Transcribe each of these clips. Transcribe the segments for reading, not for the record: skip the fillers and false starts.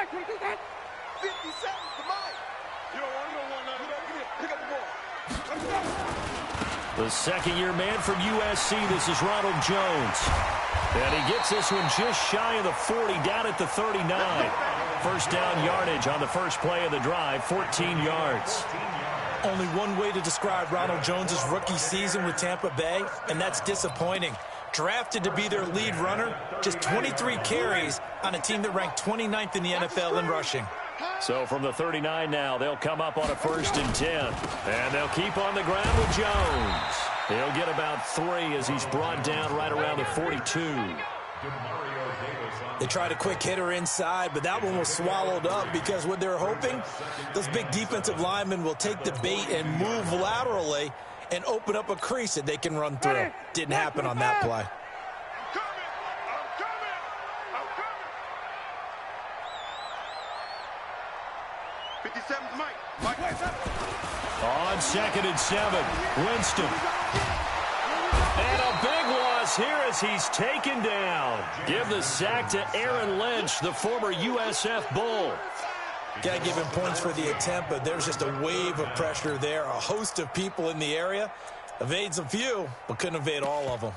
seconds to mine. You don't want none of that. Pick up the ball. The second-year man from USC, this is Ronald Jones. And he gets this one just shy of the 40, down at the 39. First down yardage on the first play of the drive, 14 yards. Only one way to describe Ronald Jones' rookie season with Tampa Bay, and that's disappointing. Drafted to be their lead runner, just 23 carries on a team that ranked 29th in the NFL in rushing. So from the 39 now, they'll come up on a 1st and 10. And they'll keep on the ground with Jones. He'll get about 3 as he's brought down right around the 42. They tried a quick hitter inside, but that one was swallowed up because what they're hoping, those big defensive linemen will take the bait and move laterally and open up a crease that they can run through. Didn't happen on that play. On 2nd and 7, Winston. And a big loss here as he's taken down. Give the sack to Aaron Lynch, the former USF Bull. Got to give him points for the attempt, but there's just a wave of pressure there. A host of people in the area. Evades a few, but couldn't evade all of them.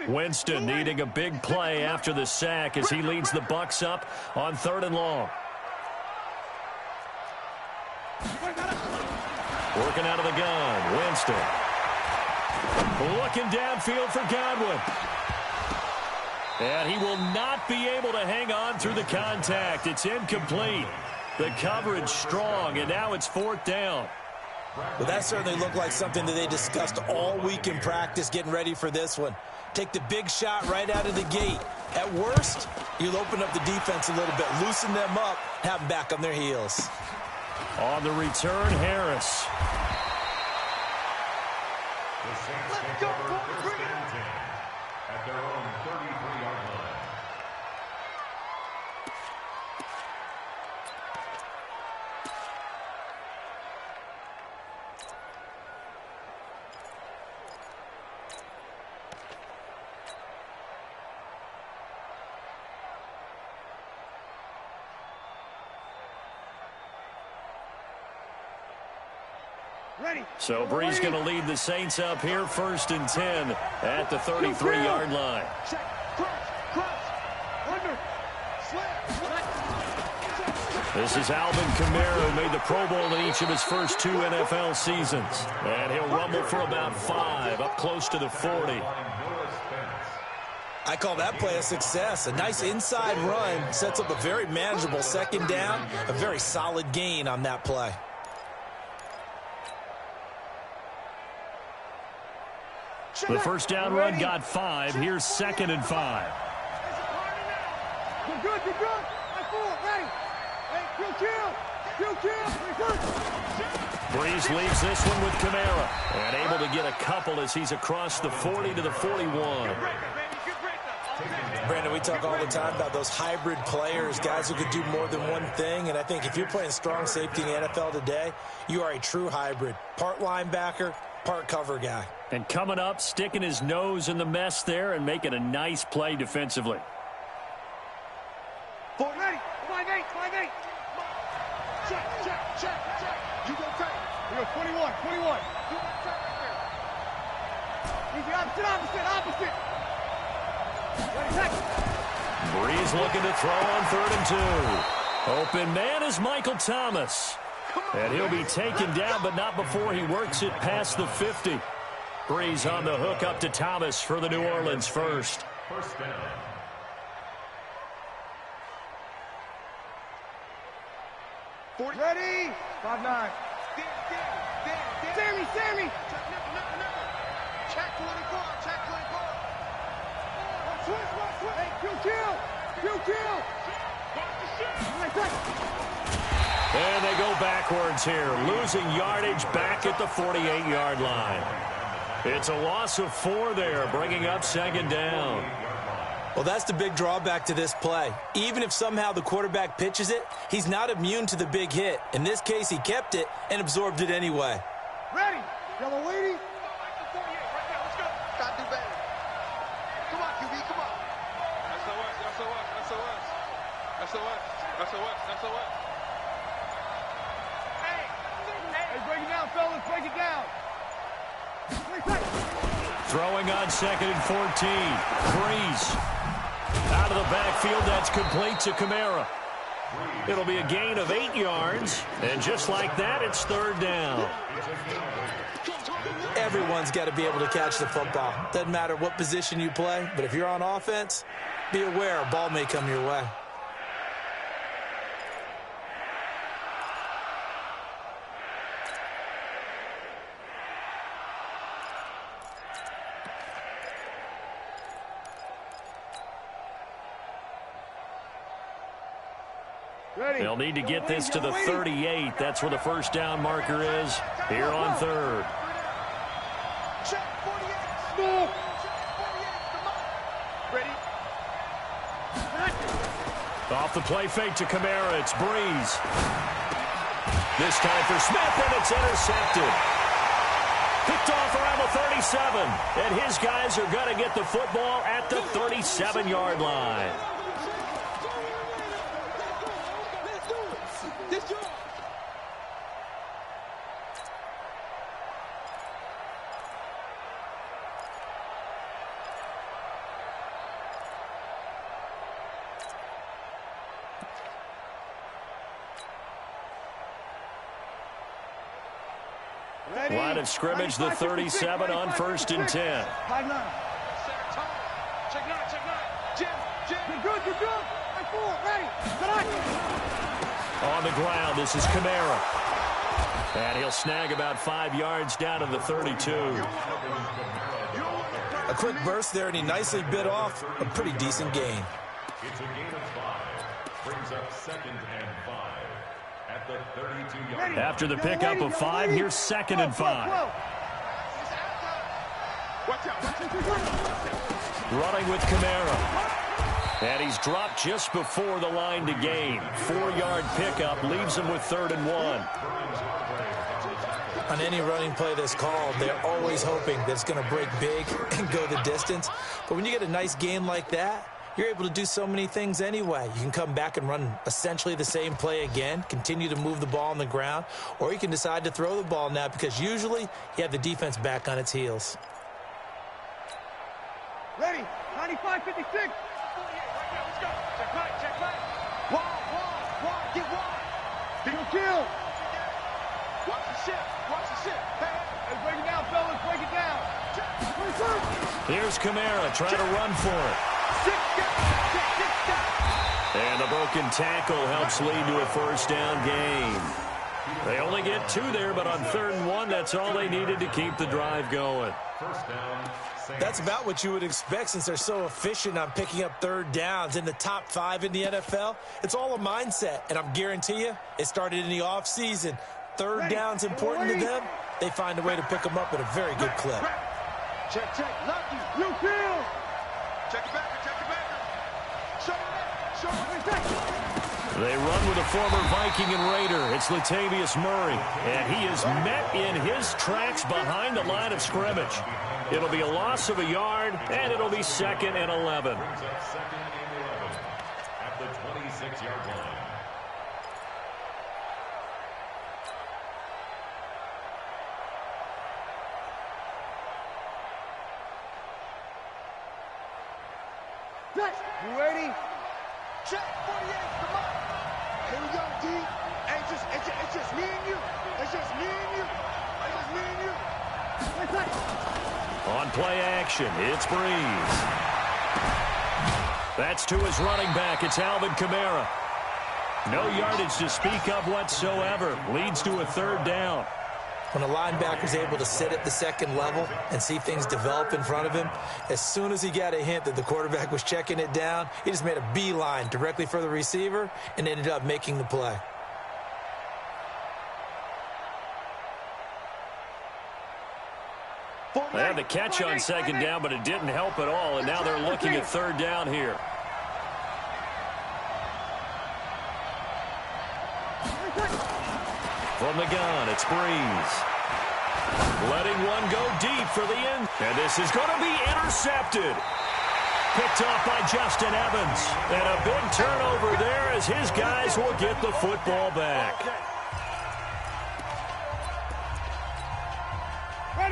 Winston needing a big play after the sack as he leads the Bucs up on 3rd and long. Working out of the gun, Winston. Looking downfield for Godwin. And he will not be able to hang on through the contact. It's incomplete. The coverage strong, and now it's 4th down. Well, that certainly looked like something that they discussed all week in practice getting ready for this one. Take the big shot right out of the gate. At worst, you'll open up the defense a little bit, loosen them up, have them back on their heels. On the return, Harris. Let's go, at their own 33-yard line. So Brees going to lead the Saints up here, 1st and 10 at the 33-yard line. This is Alvin Kamara, who made the Pro Bowl in each of his first 2 NFL seasons. And he'll rumble for about 5, up close to the 40. I call that play a success. A nice inside run sets up a very manageable 2nd down, a very solid gain on that play. The first down run got 5. Here's 2nd and 5. You're good. Ready. Brees leaves this one with Kamara. And able to get a couple as he's across the 40 to the 41. Brandon, we talk all the time about those hybrid players, guys who could do more than one thing. And I think if you're playing strong safety in the NFL today, you are a true hybrid. Part linebacker, part cover guy. And coming up, sticking his nose in the mess there and making a nice play defensively. Ready. 5-8. Check. You go tight. We go 21. You go tight right there. Easy, opposite. Ready, check. Brees looking to throw on 3rd and 2. Open man is Michael Thomas. And he'll be taken down, but not before he works it past the 50. Brees on the hook up to Thomas for the New Orleans first. First down. Ready. 5-9. Sammy. Check 24. Hey, kill. And they go backwards here, losing yardage back at the 48-yard line. It's a loss of 4 there, bringing up 2nd down. Well, that's the big drawback to this play. Even if somehow the quarterback pitches it, he's not immune to the big hit. In this case, he kept it and absorbed it anyway. Ready. Yellow lady. Gotta do better. Hey, break it down, fellas. Break it down. Throwing on 2nd and 14. Breeze. Out of the backfield, that's complete to Kamara. It'll be a gain of 8 yards. And just like that, it's 3rd down. Everyone's got to be able to catch the football. Doesn't matter what position you play, but if you're on offense, be aware a ball may come your way. They'll need to get this to the 38. That's where the first down marker is here on 3rd. Off the play fake to Kamara. It's Breeze. This time for Smith, and it's intercepted. Picked off around the 37. And his guys are going to get the football at the 37-yard line. Line of scrimmage, the 37 on 1st and 10. Check 9. Jim. You're good. I'm full. Ready. On the ground, this is Kamara. And he'll snag about 5 yards down to the 32. A quick burst there, and he nicely bit off a pretty decent gain. It's a gain of 5. Brings up 2nd and 5. At the 32-yard line. After the pickup of 5, here's 2nd and 5. Running with Kamara. And he's dropped just before the line to gain. 4-yard pickup leaves him with 3rd and 1. On any running play that's called, they're always hoping that it's going to break big and go the distance. But when you get a nice gain like that, you're able to do so many things anyway. You can come back and run essentially the same play again, continue to move the ball on the ground, or you can decide to throw the ball now because usually you have the defense back on its heels. Ready. 95, 56. Let's go. Check back. Wide. Get wide. Kill. Watch the ship. Hey, break it down, fellas. Break it down. Here's Kamara trying to run for it. And the broken tackle helps lead to a 1st down gain. They only get 2 there, but on 3rd and 1, that's all they needed to keep the drive going. That's about what you would expect since they're so efficient on picking up 3rd downs. In the top 5 in the NFL, it's all a mindset, and I'm guarantee you it started in the offseason. 3rd down's important to them. They find a way to pick them up at a very good clip. Check. Lucky. You kill. Check it back. They run with a former Viking and Raider. It's Latavius Murray, and he is met in his tracks behind the line of scrimmage. It'll be a loss of a yard, and it'll be 2nd and 11. Brings up 2nd and 11 at the 26-yard line. You ready? Check 48. Come on. Here we go, D. It's just me and you. On play action, it's Breeze. That's to his running back. It's Alvin Kamara. No yardage to speak of whatsoever. Leads to a 3rd down. When a linebacker's able to sit at the 2nd level and see things develop in front of him, as soon as he got a hint that the quarterback was checking it down, he just made a beeline directly for the receiver and ended up making the play. They had the catch on 2nd down, but it didn't help at all, and now they're looking at 3rd down here. From the gun, it's Breeze. Letting one go deep for the end. And this is going to be intercepted. picked off by Justin Evans. And a big turnover there as his guys will get the football back.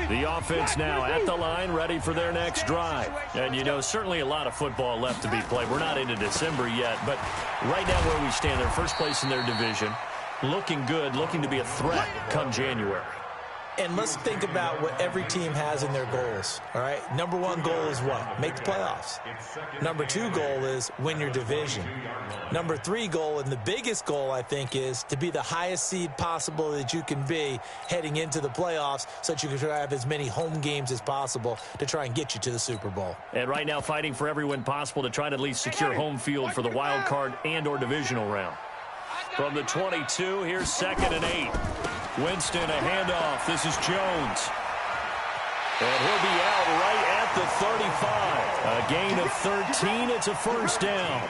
The offense now at the line, ready for their next drive. And, you know, certainly a lot of football left to be played. We're not into December yet, but right now where we stand, they're first place in their division, looking good, looking to be a threat come January. And let's think about what every team has in their goals, all right? Number one goal is what? Make the playoffs. Number two goal is win your division. Number three goal, and the biggest goal, I think, is to be the highest seed possible that you can be heading into the playoffs so that you can try to have as many home games as possible to try and get you to the Super Bowl. And right now fighting for every win possible to try to at least secure home field for the wild card and or divisional round. From the 22, here's 2nd and 8. Winston, a handoff. This is Jones. And he'll be out right at the 35. A gain of 13. It's a first down.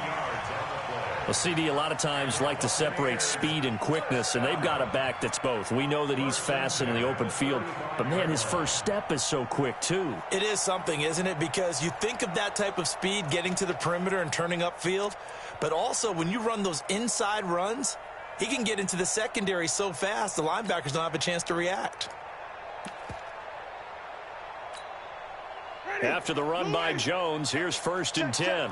Well, CD, a lot of times like to separate speed and quickness, and they've got a back that's both. We know that he's fast in the open field, but, man, his first step is so quick, too. It is something, isn't it? Because you think of that type of speed getting to the perimeter and turning upfield, but also when you run those inside runs, he can get into the secondary so fast, the linebackers don't have a chance to react. After the run by Jones, here's 1st and 10.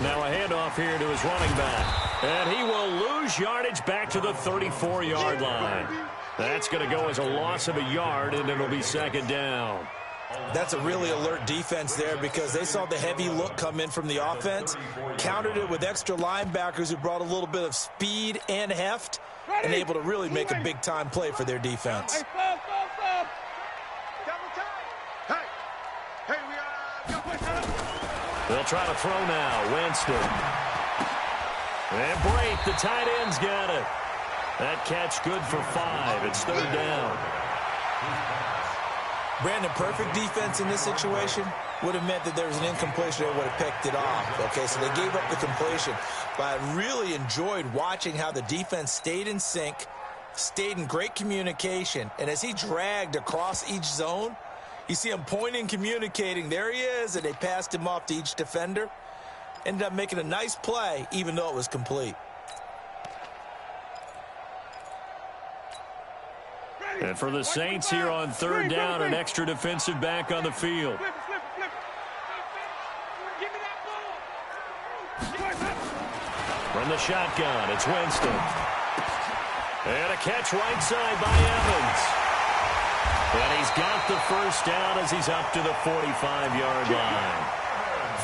Now a handoff here to his running back. And he will lose yardage back to the 34-yard line. That's going to go as a loss of a yard, and it'll be 2nd down. That's a really alert defense there because they saw the heavy look come in from the offense, countered it with extra linebackers who brought a little bit of speed and heft, and able to really make a big-time play for their defense. They'll try to throw now. Winston. And break. The tight end's got it. That catch good for 5. It's 3rd down. Brandon, perfect defense in this situation would have meant that there was an incompletion. They would have picked it off. Okay, so they gave up the completion. But I really enjoyed watching how the defense stayed in sync, stayed in great communication. And as he dragged across each zone, you see him pointing, communicating. There he is, and they passed him off to each defender. Ended up making a nice play, even though it was complete. And for the Saints here on 3rd down, an extra defensive back on the field. From the shotgun, it's Winston. And a catch right side by Evans. And he's got the first down as he's up to the 45-yard line.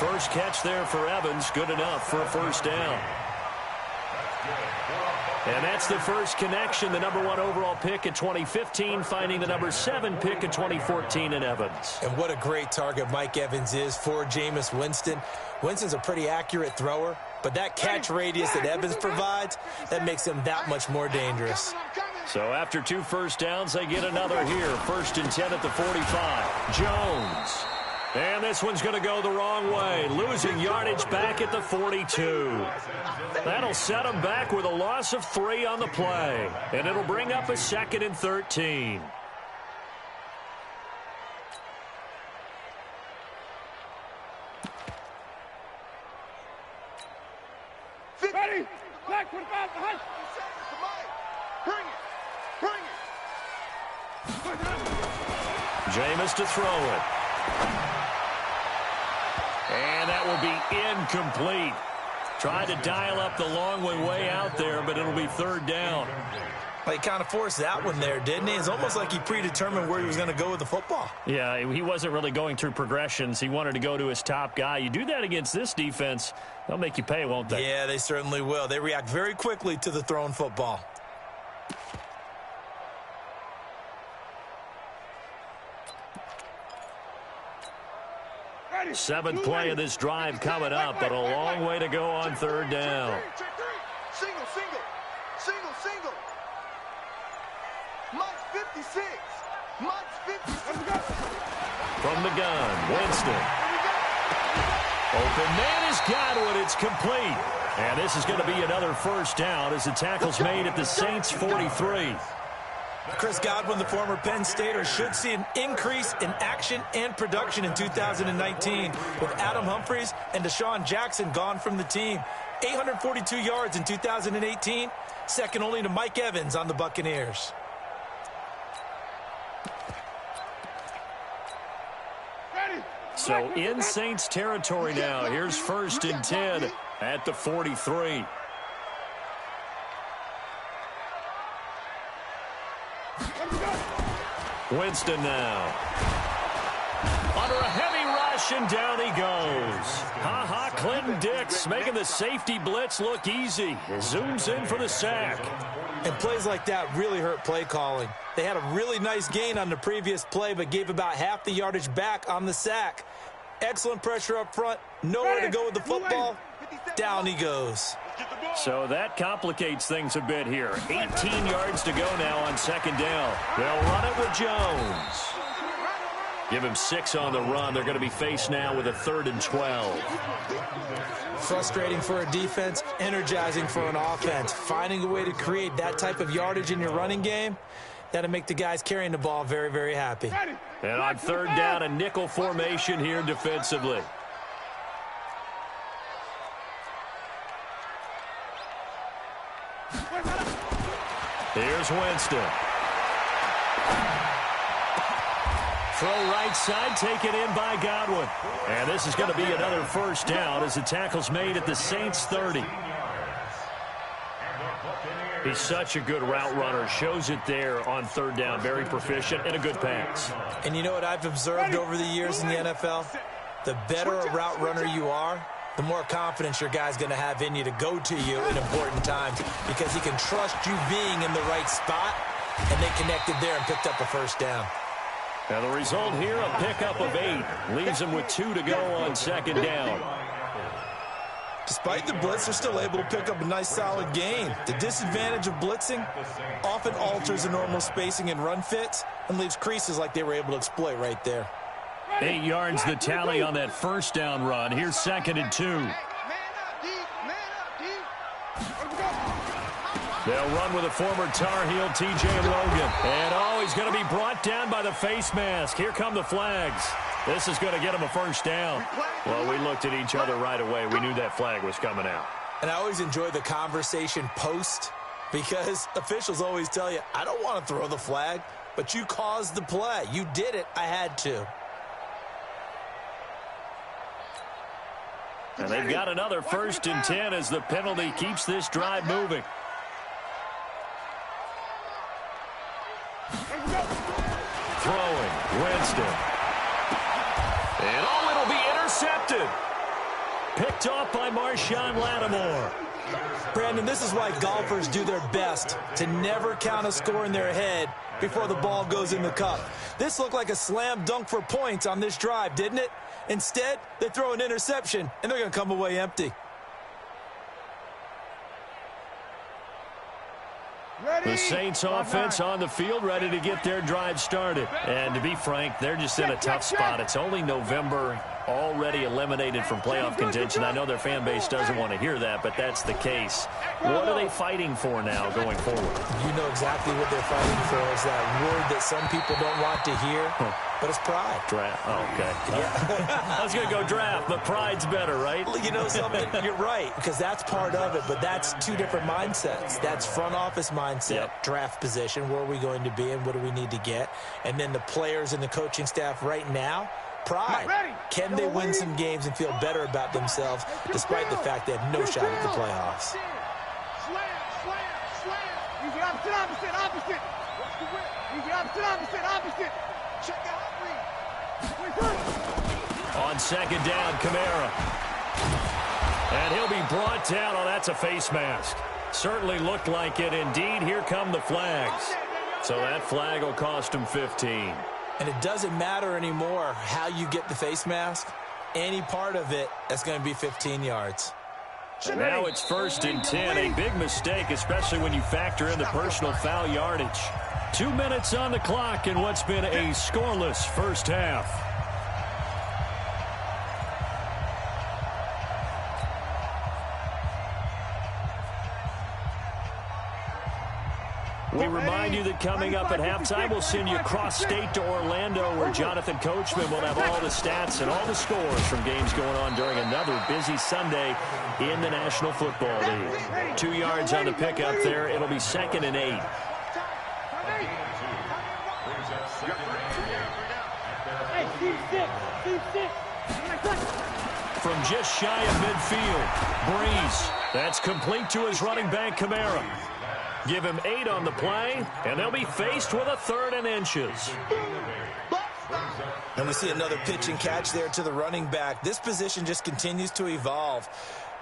First catch there for Evans, good enough for a first down. And that's the first connection, the number 1 overall pick in 2015, finding the number 7 pick in 2014 in Evans. And what a great target Mike Evans is for Jameis Winston. Winston's a pretty accurate thrower, but that catch radius that Evans provides, that makes him that much more dangerous. So after 2 first downs, they get another here. 1st and 10 at the 45. Jones. And this one's going to go the wrong way. Losing yardage back at the 42. That'll set them back with a loss of 3 on the play. And it'll bring up a 2nd and 13. Ready? Black 25, the high. Bring it. Jameis to throw it. And that will be incomplete. Tried to dial up the long way out there, but it'll be 3rd down. Well, he kind of forced that one there, didn't he? It's almost like he predetermined where he was going to go with the football. Yeah, he wasn't really going through progressions. He wanted to go to his top guy. You do that against this defense, they'll make you pay, won't they? Yeah, they certainly will. They react very quickly to the thrown football. 7th play of this drive coming up, but a long way to go on 3rd down. Single. Mike's 56. From the gun, Winston. Open man has got it. It's complete. And this is going to be another first down as the tackle's made at the Saints' 43. Chris Godwin, the former Penn Stater, should see an increase in action and production in 2019 with Adam Humphries and Deshaun Jackson gone from the team. 842 yards in 2018, second only to Mike Evans on the Buccaneers. So in Saints territory now. Here's 1st and 10 at the 43. Winston now. Under a heavy rush, and down he goes. Ha-ha, Clinton Dix making the safety blitz look easy. Zooms in for the sack. And plays like that really hurt play calling. They had a really nice gain on the previous play, but gave about half the yardage back on the sack. Excellent pressure up front. Nowhere to go with the football. Down he goes. So that complicates things a bit here. 18 yards to go now on 2nd down. They'll run it with Jones. Give him 6 on the run. They're going to be faced now with a 3rd and 12. Frustrating for a defense, energizing for an offense. Finding a way to create that type of yardage in your running game, that'll make the guys carrying the ball very, very happy. And on 3rd down, a nickel formation here defensively. Here's Winston. Throw right side, taken in by Godwin. And this is going to be another 1st down as the tackle's made at the Saints 30. He's such a good route runner. Shows it there on 3rd down. Very proficient and a good pass. And you know what I've observed over the years in the NFL? The better a route runner you are, the more confidence your guy's going to have in you to go to you in important times because he can trust you being in the right spot, and they connected there and picked up a 1st down. And the result here, a pickup of 8. Leaves them with 2 to go on 2nd down. Despite the blitz, they're still able to pick up a nice, solid gain. The disadvantage of blitzing often alters the normal spacing and run fits and leaves creases like they were able to exploit right there. 8 yards the tally on that 1st down run. Here's 2nd and 2. They'll run with a former Tar Heel, T.J. Logan. And, he's going to be brought down by the face mask. Here come the flags. This is going to get him a 1st down. Well, we looked at each other right away. We knew that flag was coming out. And I always enjoy the conversation post because officials always tell you, I don't want to throw the flag, but you caused the play. You did it. I had to. And they've got another 1st and 10 as the penalty keeps this drive moving. Throwing, Winston. And it'll be intercepted. Picked off by Marshawn Lattimore. Brandon, this is why golfers do their best to never count a score in their head before the ball goes in the cup. This looked like a slam dunk for points on this drive, didn't it? Instead, they throw an interception, and they're going to come away empty. The Saints offense on the field, ready to get their drive started. And to be frank, they're just in a tough spot. It's only November, already eliminated from playoff contention. I know their fan base doesn't want to hear that, but that's the case. What are they fighting for now going forward? You know exactly what they're fighting for. Is that word that some people don't want to hear, but it's pride. Draft. Oh, okay. Yeah. I was going to go draft, but pride's better, right? You know something? You're right, because that's part of it, but that's 2 different mindsets. That's front office mindset, draft position, where are we going to be and what do we need to get? And then the players and the coaching staff right now, pride. Can they win some games and feel better about themselves despite the fact they have no shot at the playoffs? Easy opposite. Watch the whip. Easy opposite. Check out on 2nd down, Kamara. And he'll be brought down. Oh, that's a face mask. Certainly looked like it. Indeed, here come the flags. So that flag will cost him 15. And it doesn't matter anymore how you get the face mask. Any part of it, that's going to be 15 yards. And now it's 1st and 10. A big mistake, especially when you factor in the personal foul yardage. 2 minutes on the clock in what's been a scoreless first half. We remind remind you that coming up at halftime, we'll send you cross-state to Orlando, where Jonathan Coachman will have all the stats and all the scores from games going on during another busy Sunday in the National Football League. 2 yards on the pickup there. It'll be 2nd and 8. From just shy of midfield, Breeze. That's complete to his running back, Kamara. Give him 8 on the play, and they'll be faced with a 3rd and inches. And we see another pitch and catch there to the running back. This position just continues to evolve.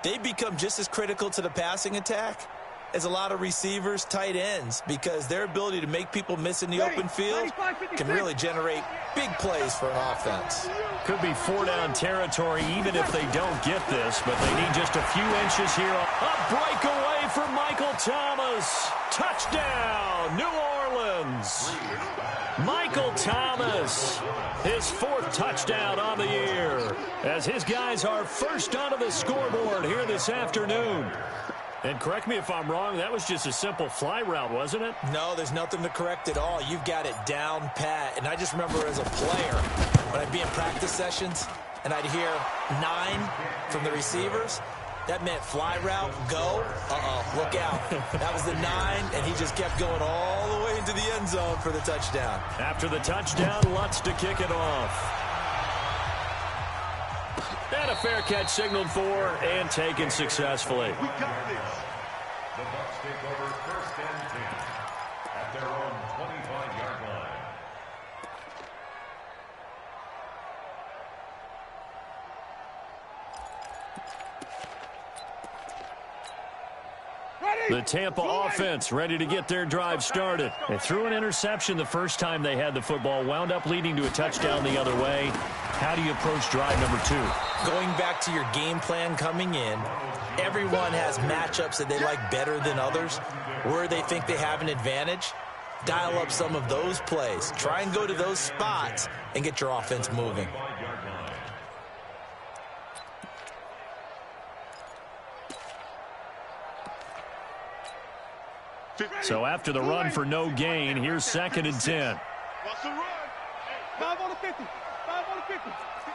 They become just as critical to the passing attack as a lot of receivers, tight ends, because their ability to make people miss in the open field can really generate big plays for an offense. Could be 4-down territory even if they don't get this, but they need just a few inches here. A breakaway for Michael Thomas. Touchdown, New Orleans. Michael Thomas, his 4th touchdown on the year, as his guys are first onto the scoreboard here this afternoon. And correct me if I'm wrong, that was just a simple fly route, wasn't it? No, there's nothing to correct at all. You've got it down pat. And I just remember as a player, when I'd be in practice sessions and I'd hear 9 from the receivers, that meant fly route, go, look out. That was the 9, and he just kept going all the way into the end zone for the touchdown. After the touchdown, Lutz to kick it off. And a fair catch signaled for and taken successfully. We got this. The Bucs take over 1st and 10 at their own 25-yard line. The Tampa offense ready to get their drive started. They threw an interception the first time they had the football, wound up leading to a touchdown the other way. How do you approach drive number 2? Going back to your game plan coming in, everyone has matchups that they like better than others. Where they think they have an advantage, dial up some of those plays. Try and go to those spots and get your offense moving. So after the run for no gain, here's 2nd and 10. What's the run? 5 on the 50. 5 on the 50.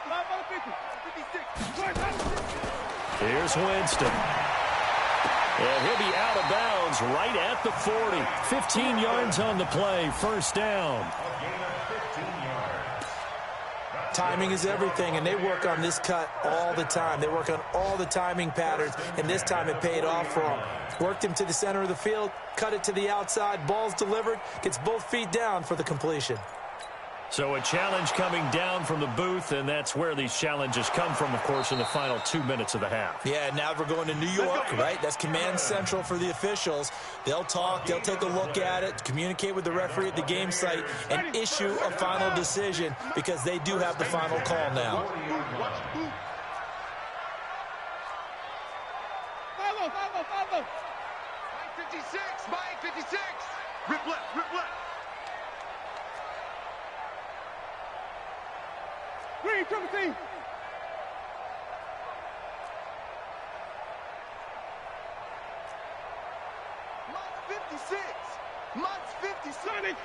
5 on the 50. 56. Here's Winston. And he'll be out of bounds right at the 40. 15 yards on the play, 1st down. Timing is everything, and they work on this cut all the time. They work on all the timing patterns, and this time it paid off for them. Worked him to the center of the field, cut it to the outside, ball's delivered, gets both feet down for the completion. So a challenge coming down from the booth, and that's where these challenges come from, of course, in the final 2 minutes of the half. Yeah, now we're going to New York, right? That's command central for the officials. They'll talk, they'll take a look at it, communicate with the referee at the game site, and issue a final decision because they do have the final call now. Follow. Mike 56, Mike 56. Rip left, rip left. Green, triple team. Mike 56. Mike 56.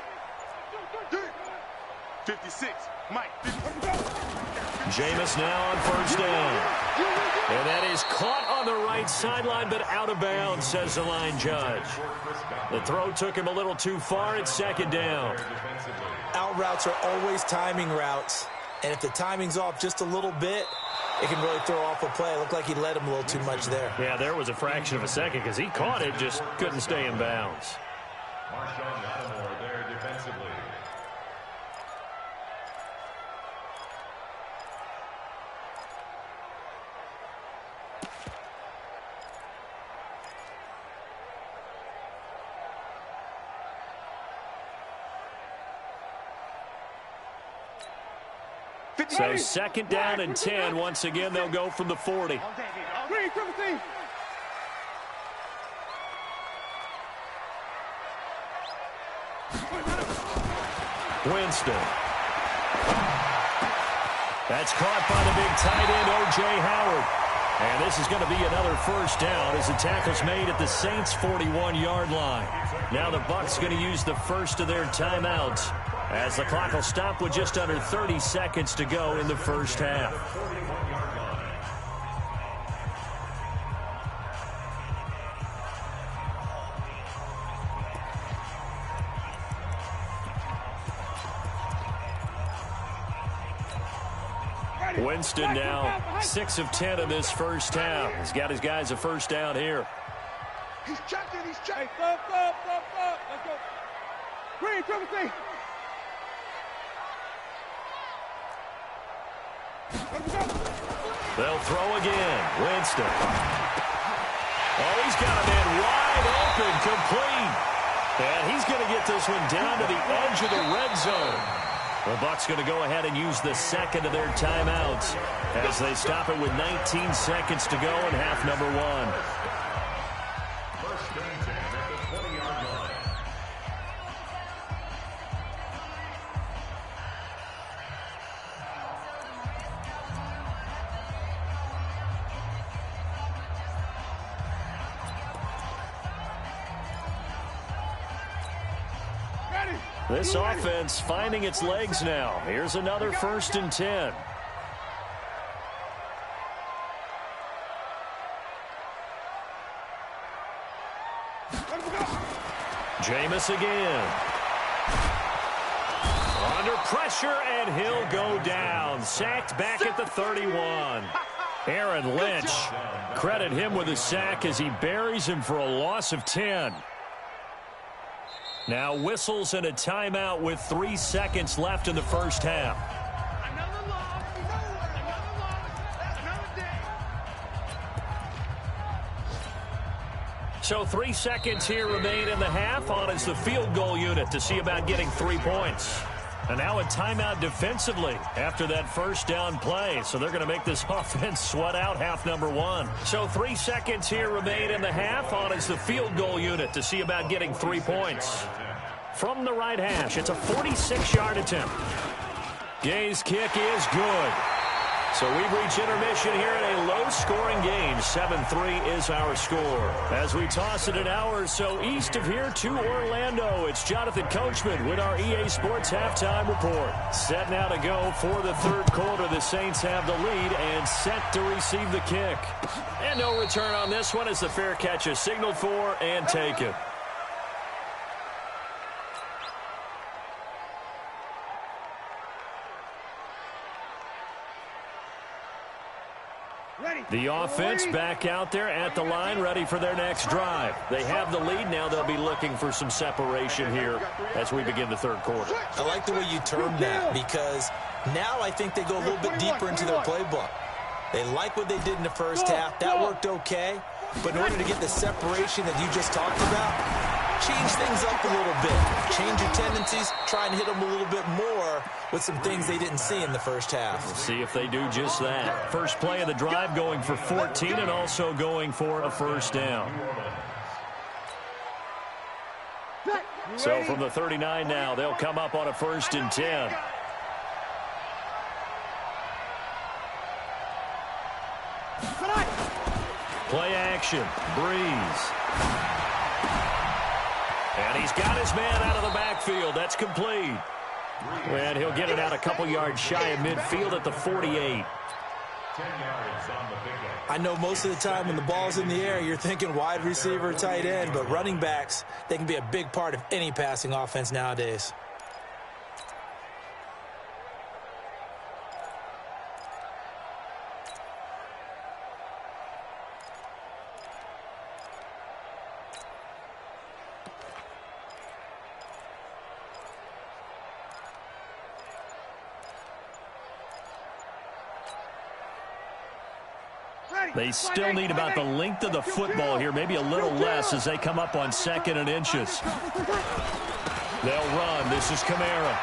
56. Mike 56. Jameis now on 1st down. And that is caught on the right sideline, but out of bounds, says the line judge. The throw took him a little too far. It's 2nd down. Out routes are always timing routes. And if the timing's off just a little bit, it can really throw off a play. It looked like he led him a little too much there. Yeah, there was a fraction of a second because he caught it, just couldn't stay in bounds. Marshawn Lattimore there defensively. So 2nd down and 10. Once again, they'll go from the 40. Green, triple team. Winston. That's caught by the big tight end, O.J. Howard. And this is going to be another first down as the tackle's made at the Saints' 41-yard line. Now the Bucs going to use the first of their timeouts as the clock will stop with just under 30 seconds to go in the first half. Winston now 6 of 10 in this first half. He's got his guys a first down here. He's checking. He's checking. Hey, stop. Let's go. Green, triple C. They'll throw again. Winston. Oh, he's got a man wide open, complete. And he's going to get this one down to the edge of the red zone. The Bucs going to go ahead and use the second of their timeouts as they stop it with 19 seconds to go in half number one. First and 10 at the 20-yard line. This offense finding its legs now. Here's another first and 10. Jameis again. Under pressure, and he'll go down. Sacked back at the 31. Aaron Lynch, credit him with a sack as he buries him for a loss of 10. Now whistles and a timeout with 3 seconds left in the first half. Another loss. Another day. So 3 seconds here remain in the half. On is the field goal unit to see about getting 3 points. And now a timeout defensively after that first down play. So they're going to make this offense sweat out half number one. So 3 seconds here remain in the half. On is the field goal unit to see about getting 3 points. From the right hash, it's a 46-yard attempt. Gay's kick is good. So we've reached intermission here in a low-scoring game. 7-3 is our score. As we toss it an hour or so east of here to Orlando, it's Jonathan Coachman with our EA Sports Halftime Report. Set now to go for the third quarter. The Saints have the lead and set to receive the kick. And no return on this one as the fair catch is signaled for and taken. The offense back out there at the line, ready for their next drive. They have the lead. Now they'll be looking for some separation here as we begin the third quarter. I like the way you termed that because now I think they go a little bit deeper into their playbook. They like what they did in the first half. That worked okay. But in order to get the separation that you just talked about, change things up a little bit. Change your tendencies. Try and hit them a little bit more with some things they didn't see in the first half. We'll see if they do just that. First play of the drive going for 14 and also going for a first down. So from the 39 now, they'll come up on a first and 10. Play action. Breeze. And he's got his man out of the backfield. That's complete. And he'll get it out a couple yards shy of midfield at the 48. 10 yards on the pickup. I know most of the time when the ball's in the air, you're thinking wide receiver, tight end, but running backs, they can be a big part of any passing offense nowadays. They still need about the length of the football here, maybe a little less as they come up on 2nd and inches. They'll run. This is Kamara.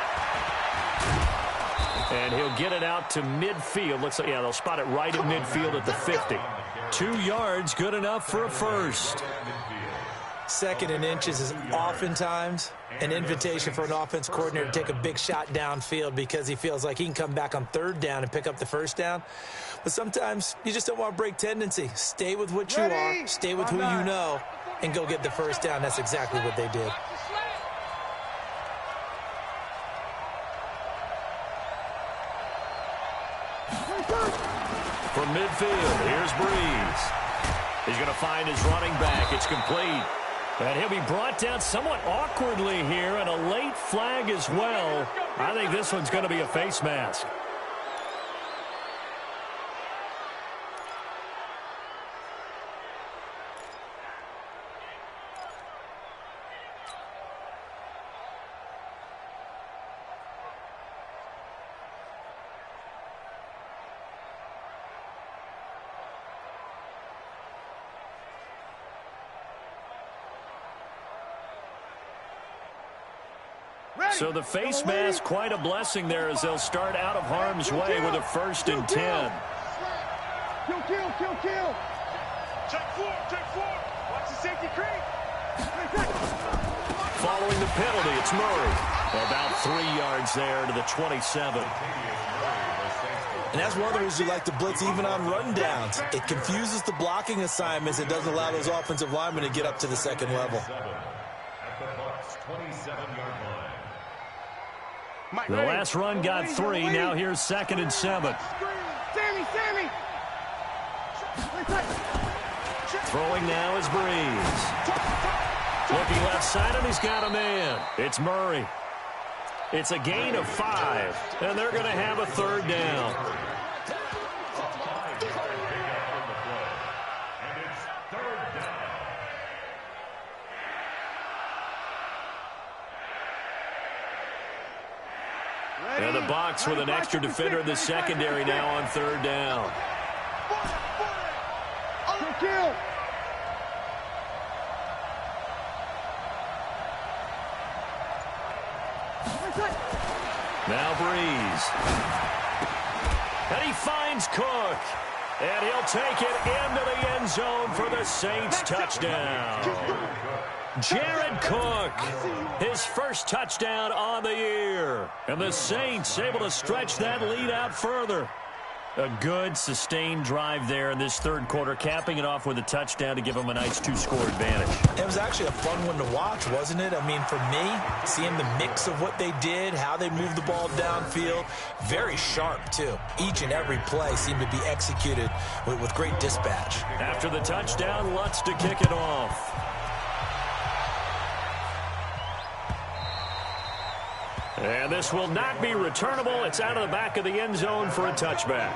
And he'll get it out to midfield. Looks like, yeah, they'll spot it right at midfield at the 50. 2 yards, good enough for a first. 2nd and inches is oftentimes an invitation for an offense coordinator to take a big shot downfield because he feels like he can come back on third down and pick up the first down. But sometimes you just don't want to break tendency. Stay with what you are, stay with who you know, and go get the first down. That's exactly what they did. From midfield, here's Breeze. He's going to find his running back. It's complete. And he'll be brought down somewhat awkwardly here, and a late flag as well. I think this one's going to be a face mask. So the face mask, quite a blessing there as they'll start out of harm's way with a 1st and 10. Kill. Check four. Watch the safety creep. Following the penalty, it's Murray. About 3 yards there to the 27. And that's one of the reasons you like to blitz even on rundowns. It confuses the blocking assignments. It doesn't allow those offensive linemen to get up to the second level. At the Bucs' 27-yard line. The last run got 3. Now here's 2nd and 7. Sammy. Throwing now is Breeze. Looking left side, and he's got a man. It's Murray. It's a gain of 5, and they're going to have a 3rd down. And the Bucs with an extra defender in the secondary now on 3rd down. Kill. Now Breeze. And he finds Cook. And he'll take it into the end zone for the Saints touchdown. Jared Cook, his first touchdown on the year. And the Saints able to stretch that lead out further. A good, sustained drive there in this 3rd quarter, capping it off with a touchdown to give them a nice 2-score advantage. It was actually a fun one to watch, wasn't it? I mean, for me, seeing the mix of what they did, how they moved the ball downfield, very sharp, too. Each and every play seemed to be executed with great dispatch. After the touchdown, Lutz to kick it off. And this will not be returnable. It's out of the back of the end zone for a touchback.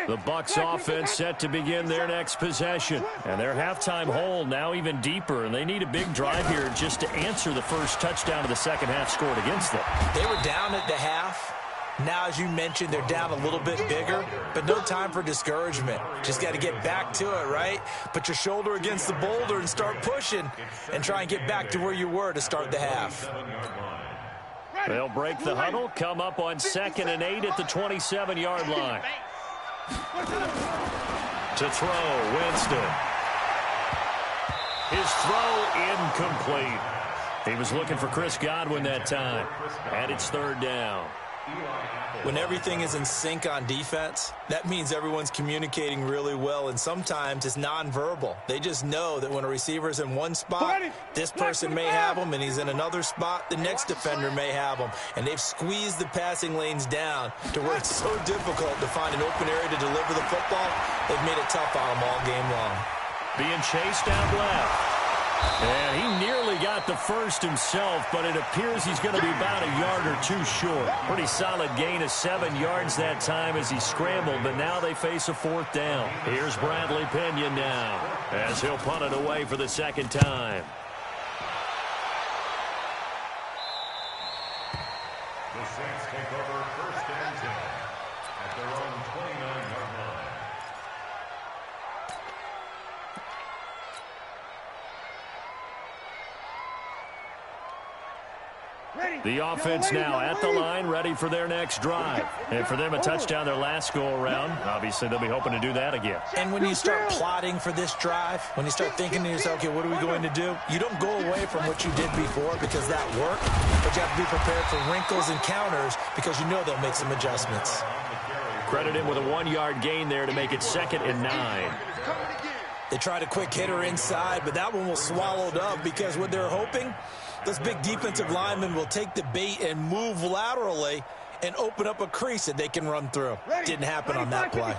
The Bucs offense set to begin their next possession. And their halftime hole now even deeper. And they need a big drive here just to answer the first touchdown of the second half scored against them. They were down at the half. Now, as you mentioned, they're down a little bit bigger, but no time for discouragement. Just got to get back to it, right? Put your shoulder against the boulder and start pushing and try and get back to where you were to start the half. They'll break the huddle, come up on 2nd and 8 at the 27-yard line. To throw, Winston. His throw incomplete. He was looking for Chris Godwin that time, and it's 3rd down. When everything is in sync on defense, that means everyone's communicating really well, and sometimes it's nonverbal. They just know that when a receiver's in one spot, this person may have him, and he's in another spot, the next defender may have him. And they've squeezed the passing lanes down to where it's so difficult to find an open area to deliver the football. They've made it tough on them all game long. Being chased out left. And he nearly got the first himself, but it appears he's going to be about a yard or 2 short. Pretty solid gain of 7 yards that time as he scrambled, but now they face a 4th down. Here's Bradley Pinion now as he'll punt it away for the 2nd time. The Saints take over 1st and 10 at their own 29-yard line. The offense now at the line, ready for their next drive. And for them, a touchdown their last go-around. Obviously, they'll be hoping to do that again. And when you start plotting for this drive, when you start thinking to yourself, okay, what are we going to do? You don't go away from what you did before because that worked, but you have to be prepared for wrinkles and counters because you know they'll make some adjustments. Credit him with a 1-yard gain there to make it 2nd and 9. They tried a quick hitter inside, but that one was swallowed up because what they're hoping, those big defensive linemen will take the bait and move laterally and open up a crease that they can run through. Didn't happen on that play.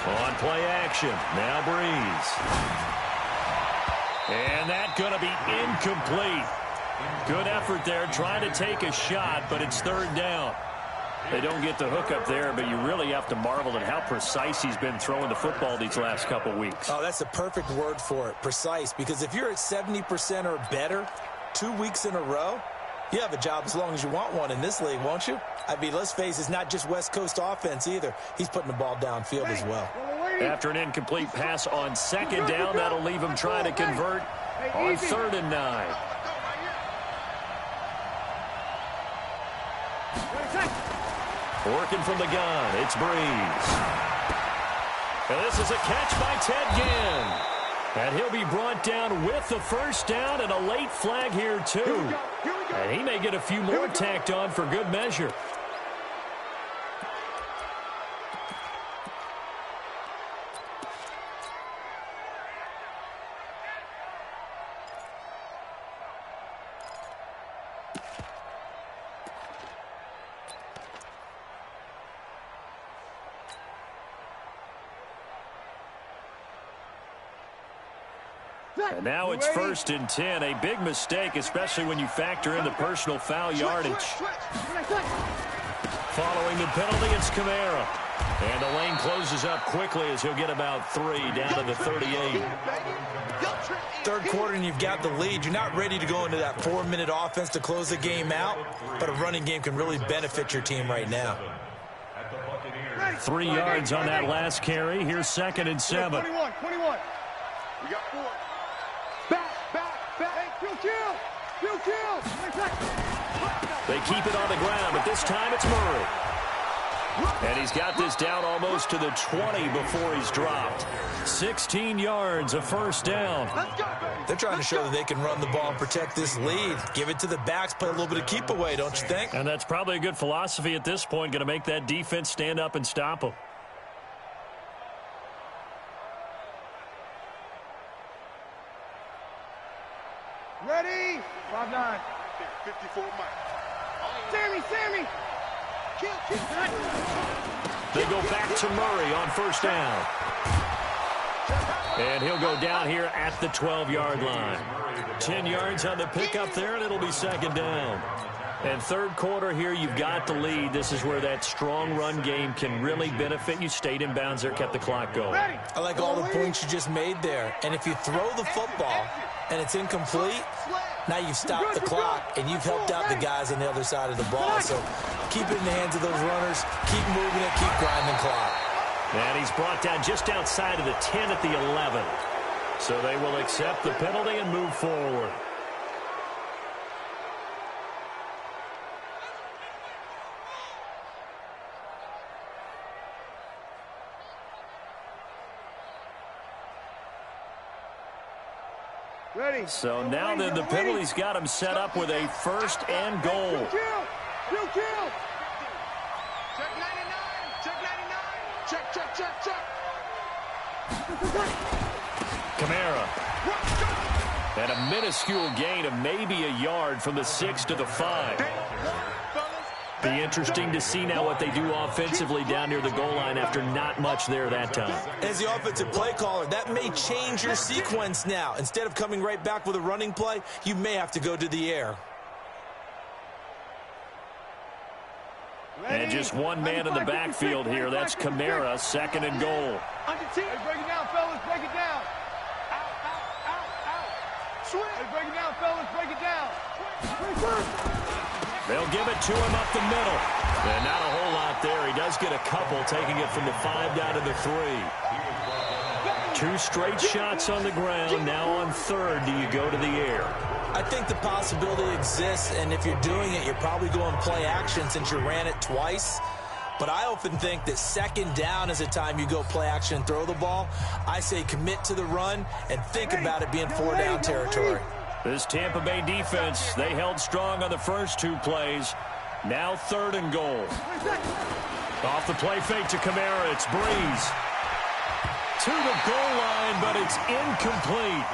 On play action, now Breeze. And that's going to be incomplete. Good effort there, trying to take a shot, but it's 3rd down. They don't get the hook up there, but you really have to marvel at how precise he's been throwing the football these last couple weeks. Oh, that's the perfect word for it, precise, because if you're at 70% or better 2 weeks in a row, you have a job as long as you want one in this league, won't you? I mean, let's face it, it's not just West Coast offense either. He's putting the ball downfield as well. After an incomplete pass on 2nd down, that'll leave him trying to convert on 3rd and 9. Working from the gun, it's Breeze. And this is a catch by Ted Ginn. And he'll be brought down with the 1st down and a late flag here, too. And he may get a few more tacked on for good measure. And now it's 1st and 10. A big mistake, especially when you factor in the personal foul yardage. Following the penalty, it's Kamara. And the lane closes up quickly as he'll get about 3 down to the 38. 3rd quarter and you've got the lead. You're not ready to go into that 4-minute offense to close the game out, but a running game can really benefit your team right now. 3 yards on that last carry. Here's 2nd and 7. 21. We got 4. Back. They keep it on the ground, but this time it's Murray. And he's got this down almost to the 20 before he's dropped. 16 yards, a 1st down. They're trying to show that they can run the ball and protect this lead. Give it to the backs, play a little bit of keep away, don't you think? And that's probably a good philosophy at this point, going to make that defense stand up and stop them. Ready? 5-9. 54 Mike. Sammy. Kill. They go back to Murray on 1st down. And he'll go down here at the 12-yard line. 10 yards on the pickup there, and it'll be 2nd down. And 3rd quarter here, you've got the lead. This is where that strong run game can really benefit you. Stayed in bounds there, kept the clock going. I like all the points you just made there. And if you throw the football and it's incomplete, now you've stopped the clock and you've helped out the guys on the other side of the ball. So keep it in the hands of those runners. Keep moving it. Keep grinding clock. And he's brought down just outside of the 10 at the 11. So they will accept the penalty and move forward. Ready. So now then the penalty's got him set up with a 1st and goal. Kill. Check 99. Check. Kamara. And a minuscule gain of maybe a yard from the 6 to the 5. Be interesting to see now what they do offensively down near the goal line after not much there that time. As the offensive play caller, that may change your sequence now. Instead of coming right back with a running play, you may have to go to the air. And just one man in the backfield here. That's Kamara, 2nd and goal. Hey, break it down, fellas. Break it down. Out. Hey, break it down, fellas. Break it down. They'll give it to him up the middle. And not a whole lot there. He does get a couple, taking it from the 5 down to the 3. 2 straight shots on the ground. Now on 3rd, do you go to the air? I think the possibility exists, and if you're doing it, you're probably going play action since you ran it twice. But I often think that 2nd down is the time you go play action and throw the ball. I say commit to the run and think about it being 4-down territory. This Tampa Bay defense, they held strong on the first 2 plays. Now 3rd and goal. Off the play fake to Kamara, it's Breeze. To the goal line, but it's incomplete.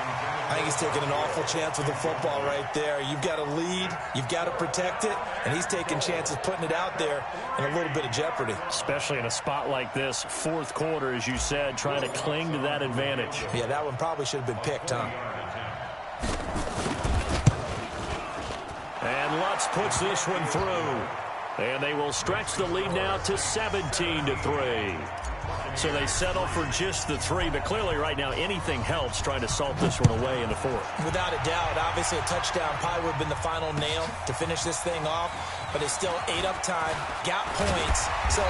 I think he's taking an awful chance with the football right there. You've got to lead, you've got to protect it, and he's taking chances putting it out there in a little bit of jeopardy. Especially in a spot like this, 4th quarter, as you said, trying to cling to that advantage. Yeah, that one probably should have been picked, huh? And Lutz puts this one through. And they will stretch the lead now to 17-3. So they settle for just the 3, but clearly right now anything helps trying to salt this one away in the 4th. Without a doubt, obviously a touchdown probably would have been the final nail to finish this thing off, but it's still 8 up time, got points. So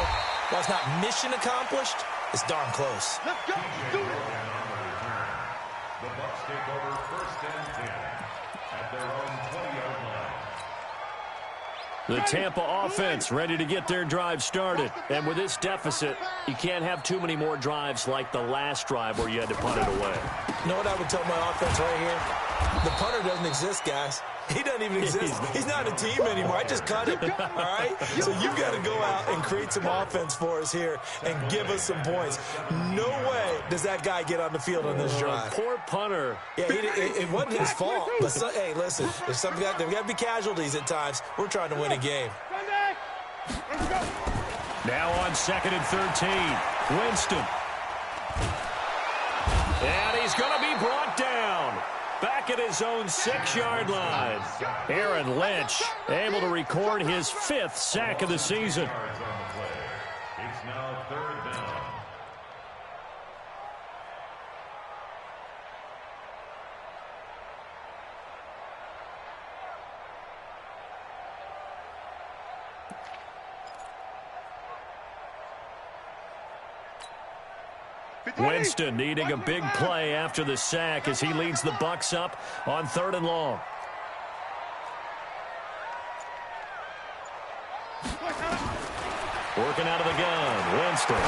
while it's not mission accomplished, it's darn close. Let's go. Do it. The Bucs take over 1st and 10 at their own 20-yard line. The Tampa offense ready to get their drive started. And with this deficit, you can't have too many more drives like the last drive where you had to punt it away. You know what I would tell my offense right here? The punter doesn't exist, guys. He doesn't even exist. He's not a team anymore. I just cut him, all right? So you've got to go out and create some offense for us here and give us some points. No way does that guy get on the field on this drive. Poor punter. Yeah, it wasn't his fault. But hey, listen, there's got to be casualties at times. We're trying to win a game. Now on 2nd and 13, Winston. And he's going to be brought down. Back at his own 6-yard line. Aaron Lynch able to record his 5th sack of the season. It's now 3rd down. Winston needing a big play after the sack as he leads the Bucs up on 3rd and long. Working out of the gun, Winston.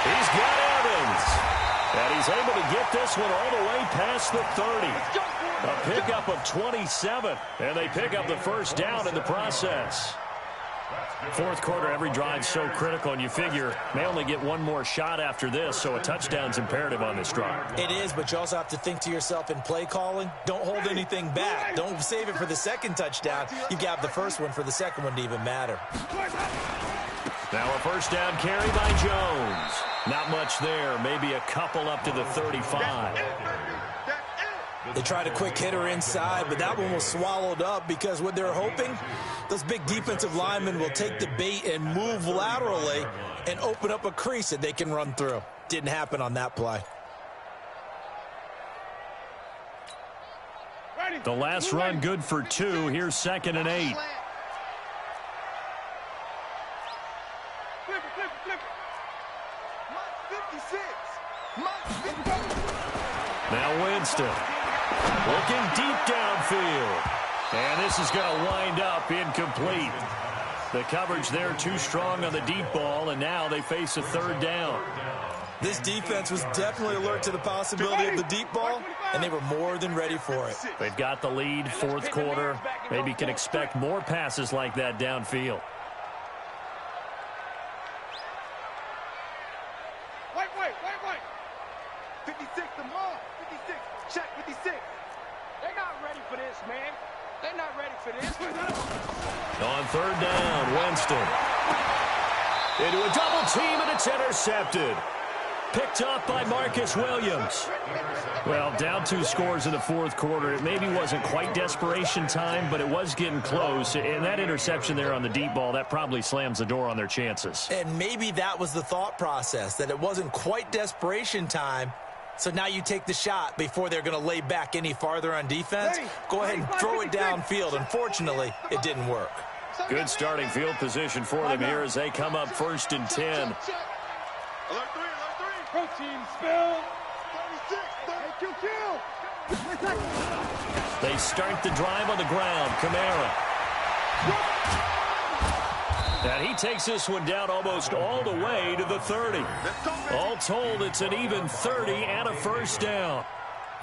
He's got Evans. And he's able to get this one all the way past the 30. A pickup of 27. And they pick up the 1st down in the process. 4th quarter, every drive's so critical, and you figure they only get one more shot after this, so a touchdown's imperative on this drive. It is, but you also have to think to yourself in play calling, don't hold anything back. Don't save it for the 2nd touchdown. You got the 1st one for the 2nd one to even matter. Now a 1st down carry by Jones. Not much there, maybe a couple up to the 35. They tried a quick hitter inside, but that one was swallowed up because what they're hoping, those big defensive linemen will take the bait and move laterally and open up a crease that they can run through. Didn't happen on that play. The last run good for 2. Here's 2nd and 8. Now Winston. Looking deep downfield. And this is going to wind up incomplete. The coverage there too strong on the deep ball, and now they face a 3rd down. This defense was definitely alert to the possibility of the deep ball, and they were more than ready for it. They've got the lead, 4th quarter. Maybe can expect more passes like that downfield. Wait. 56, the ball. 56, check 56. They're not ready for this, man. They're not ready for this. On 3rd down, Winston. Into a double team, and it's intercepted. Picked up by Marcus Williams. Well, down 2 scores in the 4th quarter. It maybe wasn't quite desperation time, but it was getting close. And that interception there on the deep ball, that probably slams the door on their chances. And maybe that was the thought process, that it wasn't quite desperation time. So now you take the shot before they're going to lay back any farther on defense. Go ahead and throw it downfield. Unfortunately, it didn't work. Good starting field position for them here as they come up 1st and 10. Alert 3. Protein spill. 36, 32. They start the drive on the ground. Kamara. And he takes this one down almost all the way to the 30. All told, it's an even 30 and a first down.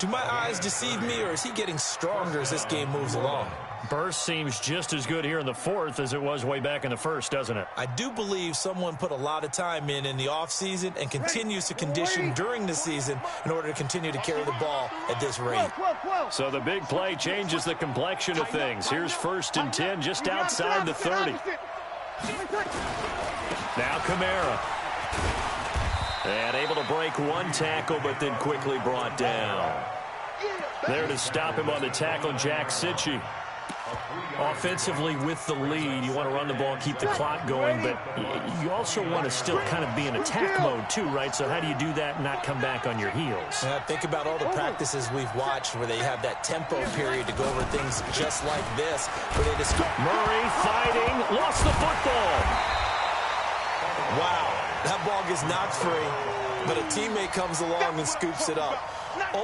Do my eyes deceive me, or is he getting stronger as this game moves along? Burst seems just as good here in the fourth as it was way back in the first, doesn't it? I do believe someone put a lot of time in the offseason and continues to condition during the season in order to continue to carry the ball at this rate. So the big play changes the complexion of things. Here's 1st and 10 just outside the 30. Now Kamara. And able to break one tackle, but then quickly brought down. There to stop him on the tackle, Jack Sitchie. Offensively with the lead, you want to run the ball, keep the clock going, but you also want to still kind of be in attack mode too, right? So how do you do that and not come back on your heels? Yeah, think about all the practices we've watched where they have that tempo period to go over things just like this, where they just... Murray fighting, lost the football. Wow, that ball gets knocked free, but a teammate comes along and scoops it up.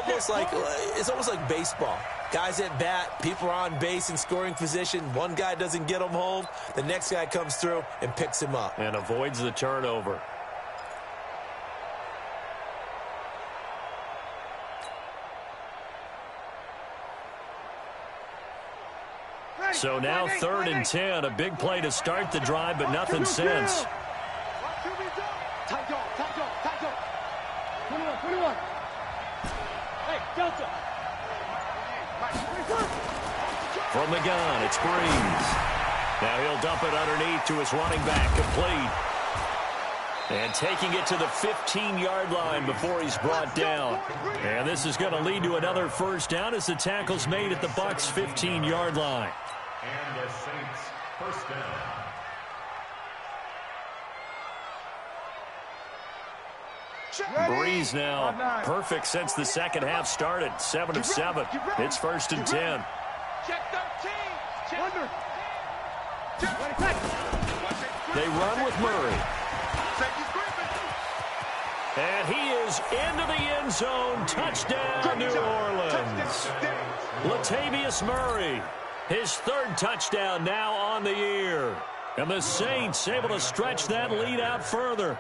It's almost like baseball. Guys at bat, people are on base in scoring position. One guy doesn't get him home. The next guy comes through and picks him up. And avoids the turnover. So now 3rd and 10. A big play to start the drive, but nothing since. 21. Hey, Delta. From the gun, it's Breeze. Now he'll dump it underneath to his running back, complete. And taking it to the 15-yard line before he's brought down. And this is going to lead to another first down as the tackle's made at the Bucs' 15-yard line. And the Saints first down. Breeze now perfect since the second half started. 7 of 7. It's 1st and 10. Check 13. They run with Murray. And he is into the end zone. Touchdown, New Orleans. Latavius Murray, his 3rd touchdown now on the year. And the Saints able to stretch that lead out further.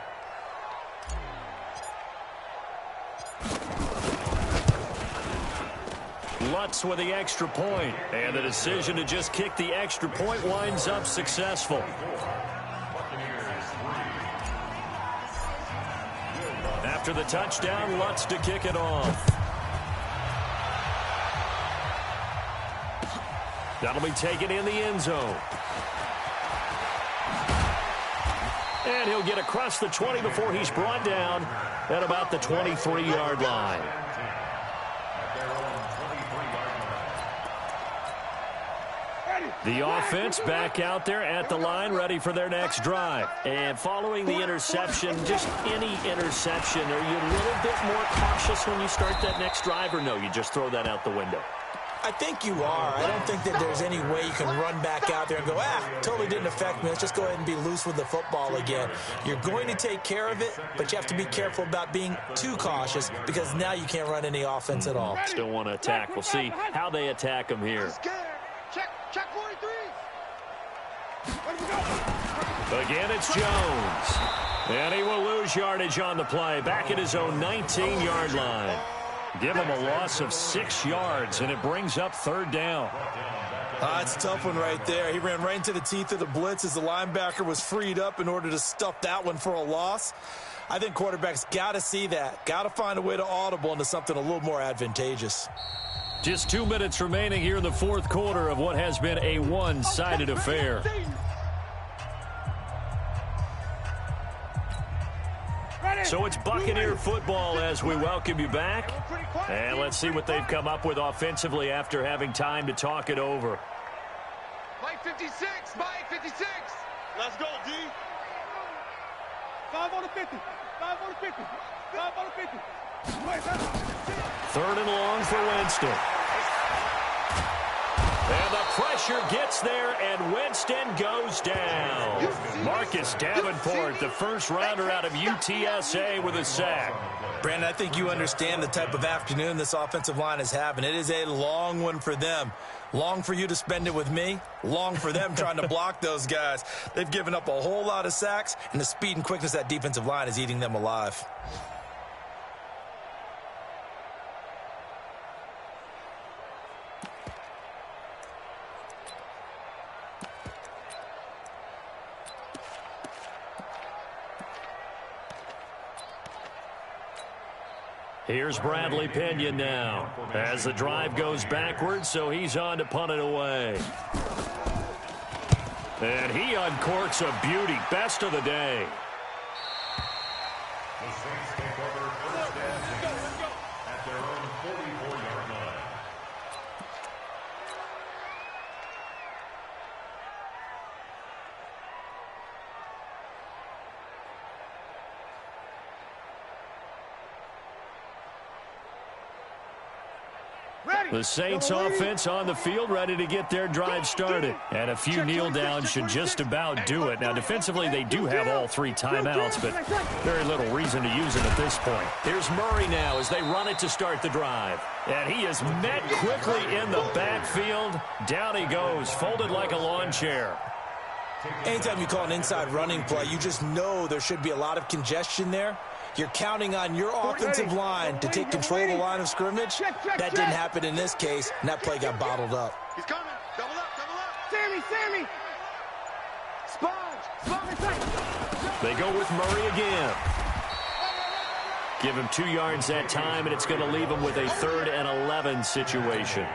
Lutz with the extra point, and the decision to just kick the extra point winds up successful. After the touchdown, Lutz to kick it off. That'll be taken in the end zone. And he'll get across the 20 before he's brought down at about the 23-yard line. The offense back out there at the line, ready for their next drive. And following the interception, just any interception, are you a little bit more cautious when you start that next drive, or no, you just throw that out the window? I think you are. I don't think that there's any way you can run back out there and go, totally didn't affect me. Let's just go ahead and be loose with the football again. You're going to take care of it, but you have to be careful about being too cautious because now you can't run any offense at all. Still want to attack. We'll see how they attack him here. Check 43. Again, it's Jones. And he will lose yardage on the play. Back at his own 19-yard line. Give him a loss of 6 yards, and it brings up 3rd down. It's a tough one right there. He ran right into the teeth of the blitz as the linebacker was freed up in order to stuff that one for a loss. I think quarterbacks got to see that. Got to find a way to audible into something a little more advantageous. Just 2 minutes remaining here in the 4th quarter of what has been a one-sided affair. So it's Buccaneer football as we welcome you back. And let's see what they've come up with offensively after having time to talk it over. Mike 56, Mike 56. Let's go, D. 5 on the 50. 5 on the 50. 5 on the 50. 3rd and long for Winston. And the pressure gets there, and Winston goes down. Marcus Davenport, the first rounder out of UTSA with a sack. Brandon, I think you understand the type of afternoon this offensive line is having. It is a long one for them. Long for you to spend it with me. Long for them trying to block those guys. They've given up a whole lot of sacks, and the speed and quickness of that defensive line is eating them alive. Here's Bradley Pinion now as the drive goes backwards, so he's on to punt it away. And he uncorks a beauty. Best of the day. The Saints take over first and 10 at their own 44-yard line. The Saints offense on the field, ready to get their drive started. And a few kneel downs should just about do it. Now, defensively, they do have all 3 timeouts, but very little reason to use them at this point. Here's Murray now as they run it to start the drive. And he is met quickly in the backfield. Down he goes, folded like a lawn chair. Anytime you call an inside running play, you just know there should be a lot of congestion there. You're counting on your offensive line to take control of the line of scrimmage. That didn't happen in this case, and that play got bottled up. He's coming. Double up, double up. Sammy. Sponge. They go with Murray again. Give him 2 yards that time, and it's going to leave him with a 3rd and 11 situation.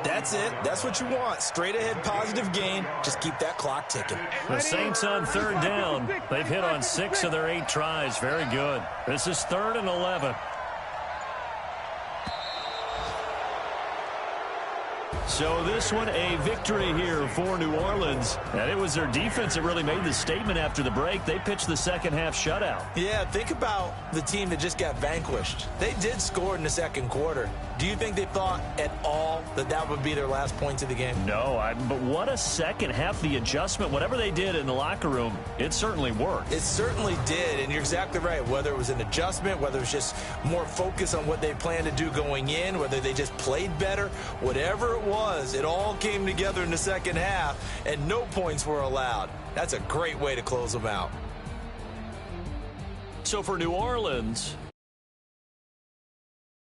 That's it. That's what you want. Straight ahead positive gain. Just keep that clock ticking. The Saints on 3rd down. They've hit on 6 of their 8 tries. Very good. This is 3rd and 11. So this one, a victory here for New Orleans. And it was their defense that really made the statement after the break. They pitched the second half shutout. Yeah, think about the team that just got vanquished. They did score in the second quarter. Do you think they thought at all that that would be their last points of the game? No, but what a second half. The adjustment, whatever they did in the locker room, it certainly worked. It certainly did, and you're exactly right. Whether it was an adjustment, whether it was just more focus on what they planned to do going in, whether they just played better, whatever it was, it all came together in the second half, and no points were allowed. That's a great way to close them out. So for New Orleans,